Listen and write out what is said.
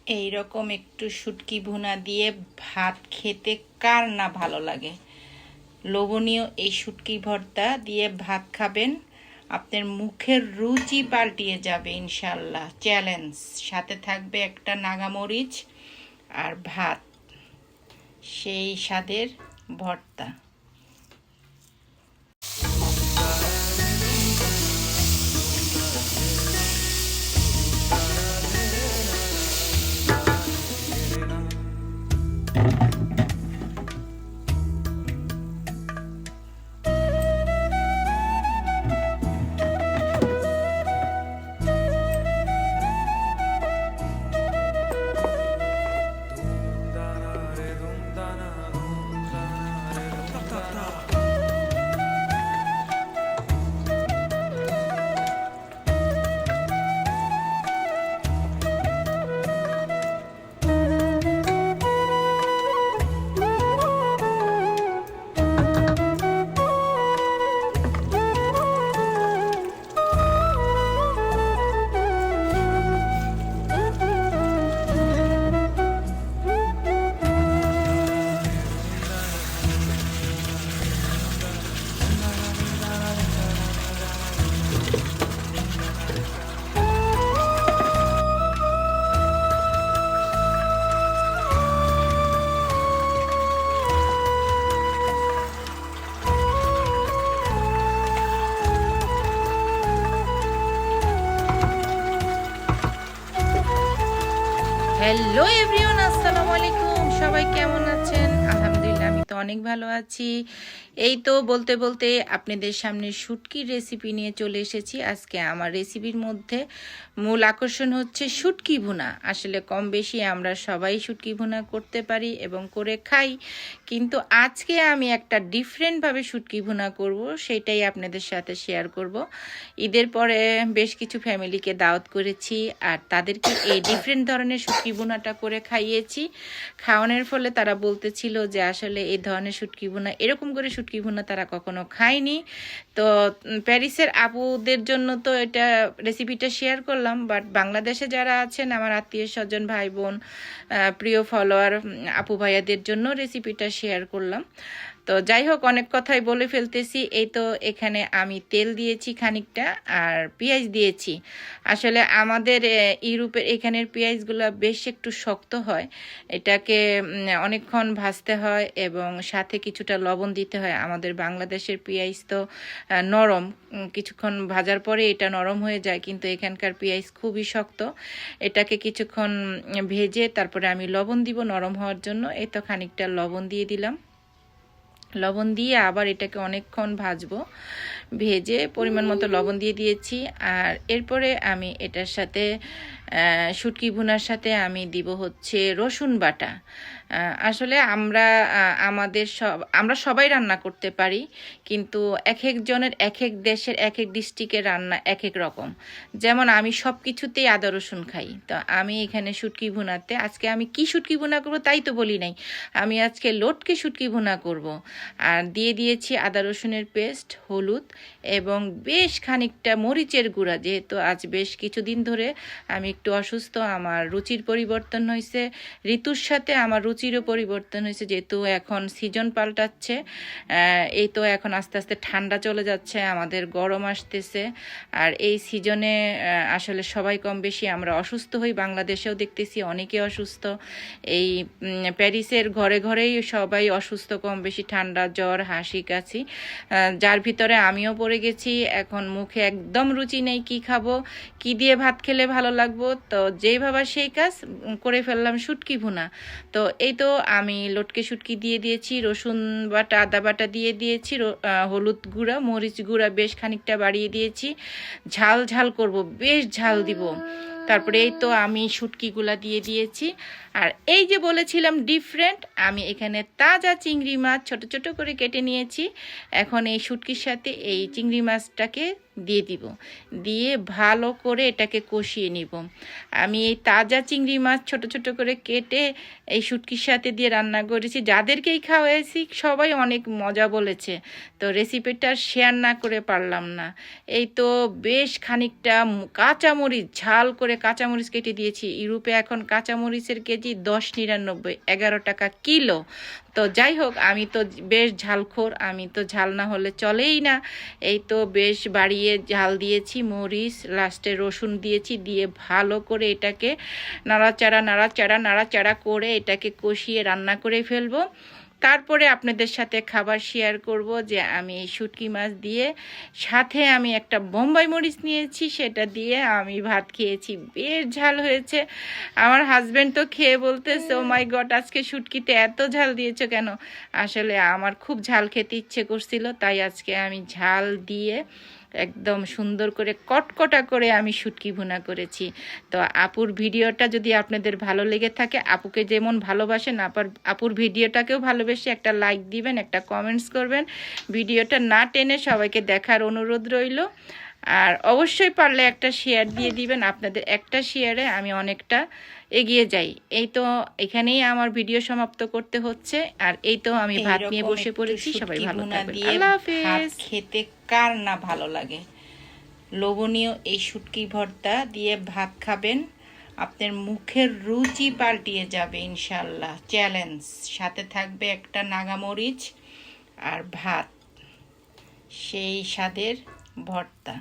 এই রকম একটু শুটকি ভুনা দিয়ে ভাত খেতে কার না ভালো লাগে। লোভনীয় এই শুটকি ভর্তা দিয়ে ভাত খাবেন, আপনার মুখের রুচি পাল্টিয়ে যাবে ইনশাল্লাহ। চ্যালেঞ্জ। সাথে থাকবে একটা নাগামরিচ আর ভাত, সেই স্বাদের ভর্তা। হ্যালো এভরিওয়ান, আসসালামু আলাইকুম। সবাই কেমন আছেন? আলহামদুলিল্লাহ, আমি তো অনেক ভালো আছি। এই তো বলতে বলতে আপনাদের সামনে শুটকির রেসিপি নিয়ে চলে এসেছি। আজকে আমার রেসিপির মধ্যে মূল আকর্ষণ হচ্ছে শুটকি ভুনা। আসলে কম বেশি আমরা সবাই শুটকি ভুনা করতে পারি এবং করে খাই, কিন্তু আজকে আমি একটা ডিফারেন্টভাবে শুটকি ভুনা করব, সেটাই আপনাদের সাথে শেয়ার করব। ঈদের পরে বেশ কিছু ফ্যামিলিকে দাওয়াত করেছি আর তাদেরকে এই ডিফারেন্ট ধরনের শুটকি ভুনাটা করে খাইয়েছি। খাওয়ানোর ফলে তারা বলতেছিল যে আসলে এই ধরনের শুটকি ভুনা, এরকম করে শুটকি ভুনা তারা কখনো খায়নি। তো প্যারিসের আপুদের জন্য তো এটা রেসিপিটা শেয়ার করলাম, বাট বাংলাদেশে যারা আছেন আমার আত্মীয় স্বজন, ভাই বোন, প্রিয় ফলোয়ার আপু ভাইয়াদের জন্য রেসিপিটা শেয়ার করলাম। তো যাই হোক, অনেক কথাই বলে ফেলতেছি। এই তো এখানে আমি তেল দিয়েছি খানিকটা আর পেঁয়াজ দিয়েছি। আসলে আমাদের ইউরোপের এখানের পেঁয়াজগুলো বেশ একটু শক্ত হয়, এটাকে অনেকক্ষণ ভাজতে হয় এবং সাথে কিছুটা লবণ দিতে হয়। আমাদের বাংলাদেশের পেঁয়াজ তো নরম, কিছুক্ষণ ভাজার পরে এটা নরম হয়ে যায়, কিন্তু এখানকার পেঁয়াজ খুবই শক্ত। এটাকে কিছুক্ষণ ভেজে তারপরে আমি লবণ দিব নরম হওয়ার জন্য। এই তো খানিকটা লবণ দিয়ে দিলাম। লবণ দিয়ে আবার এটাকে অনেকক্ষণ ভাজবো। ভেজে পরিমাণ মতো লবণ দিয়ে দিয়েছি। আর এরপরে আমি এটার সাথে শুটকি ভুনার সাথে আমি দিব হচ্ছে রসুন বাটা। আসলে আমরা সবাই রান্না করতে পারি, কিন্তু এক একজনের এক এক দেশের এক এক ডিস্ট্রিক্টের রান্না এক এক রকম। যেমন আমি সব কিছুতেই আদা রসুন খাই, তো আমি এখানে শুটকি ভুনাতে আজকে আমি কি শুটকি ভুনা করবো তাই তো বলি নাই, আমি আজকে লটকে শুটকি ভুনা করব। আর দিয়ে দিয়েছি আদা রসুনের পেস্ট, হলুদ এবং বেশ খানিকটা মরিচের গুঁড়া। যেহেতু আজ বেশ কিছুদিন ধরে আমি একটু অসুস্থ, আমার রুচির পরিবর্তন হয়েছে, ঋতুর সাথে আমার রুচিরও পরিবর্তন হয়েছে, যেহেতু এখন সিজন পাল্টাচ্ছে। এই তো এখন আস্তে আস্তে ঠান্ডা চলে যাচ্ছে, আমাদের গরম আসতেছে। আর এই সিজনে আসলে সবাই কম বেশি আমরা অসুস্থ হই। বাংলাদেশেও দেখতেছি অনেকে অসুস্থ। এই প্যারিসের ঘরে ঘরেই সবাই অসুস্থ কম বেশি, ঠান্ডা, জ্বর, হাসি কাশি, যার ভিতরে আমিও পড়ে গেছি। এখন মুখে একদম রুচি নেই, কি খাবো, কি দিয়ে ভাত খেলে ভালো লাগবো। তো যেই ভাবা সেই কাজ, করে ফেললাম শুটকি ভুনা। তো এই তো আমি লটকে শুটকি দিয়ে দিয়েছি, রসুন বাটা, আদা বাটা দিয়ে দিয়েছি, হলুদ গুঁড়া, মরিচ গুঁড়া বেশ খানিকটা বাড়িয়ে দিয়েছি। ঝাল ঝাল করব, বেশ ঝাল দিব। তারপরে এই তো আমি শুটকিগুলা দিয়ে দিয়েছি। আর এই যে বলেছিলাম ডিফারেন্ট, আমি এখানে তাজা চিংড়ি মাছ ছোট ছোট করে কেটে নিয়েছি। এখন এই শুটকির সাথে এই চিংড়ি মাছটাকে দিয়ে দিব, দিয়ে ভালো করে এটাকে কষিয়ে নিব। আমি এই তাজা চিংড়ি মাছ ছোট ছোট করে কেটে এই শুটকির সাথে দিয়ে রান্না করেছি, যাদেরকেই খাওয়াইছি সবাই অনেক মজা বলেছে। তো রেসিপিটা শেয়ার না করে পারলাম না। এই তো বেশ খানিকটা কাঁচামরিচ, ঝাল করে কাঁচামরিচ কেটে দিয়েছি। ইউরোপে এখন কাঁচামরিচের কেজি 10.99, 11 টাকা কিলো। তো যাই হোক, আমি তো বেশ ঝালখোর, আমি তো ঝাল না হলে চলেই না। এই তো বেশ বাড়িয়ে ঝাল দিয়েছি, মরিচ, লাস্টে রসুন দিয়েছি, দিয়ে ভালো করে এটাকে নাড়াচাড়া নাড়াচাড়া নাড়াচাড়া করে এটাকে কষিয়ে রান্না করে ফেলবো। তারপরে আপনাদের সাথে খাবার শেয়ার করব যে আমি এই শুটকি মাছ দিয়ে সাথে আমি একটা বোম্বাই মরিচ নিয়েছি, সেটা দিয়ে আমি ভাত খেয়েছি। বেশ ঝাল হয়েছে। আমার হাজব্যান্ড তো খেয়ে বলতেছে, ও মাই গড, আজকে শুটকিতে এত ঝাল দিয়েছো কেন? আসলে আমার খুব ঝাল খেতে ইচ্ছে করছিল, তাই আজকে আমি ঝাল দিয়ে একদম সুন্দর করে কটকটা করে আমি শুটকি ভুনা করেছি। তো আপুর ভিডিওটা যদি আপনাদের ভালো লেগে থাকে, আপুকে যেমন ভালোবাসেন আপুর ভিডিওটাকেও ভালোবেসে একটা লাইক দিবেন, একটা কমেন্টস করবেন। ভিডিওটা না টেনে সবাইকে দেখার অনুরোধ রইল। আর অবশ্যই পারলে একটা শেয়ার দিয়ে দিবেন। আপনাদের একটা শেয়ারে আমি অনেকটা এগিয়ে যাই। এই তো এখানেই আমার ভিডিও সমাপ্ত করতে হচ্ছে। আর এই তো আমি ভাত নিয়ে বসে পড়েছি। সবাই ভালো থাকবেন। আল্লাহ হাফেজ। খেতে কার না ভালো লাগে? লোভনীয় এই শুটকি ভর্তা দিয়ে ভাত খাবেন, আপনার মুখের রুচি পাল্টিয়ে যাবে ইনশাল্লাহ। চ্যালেঞ্জ। সাথে থাকবে একটা নাগামরিচ আর ভাত, সেই স্বাদের ভর্তা।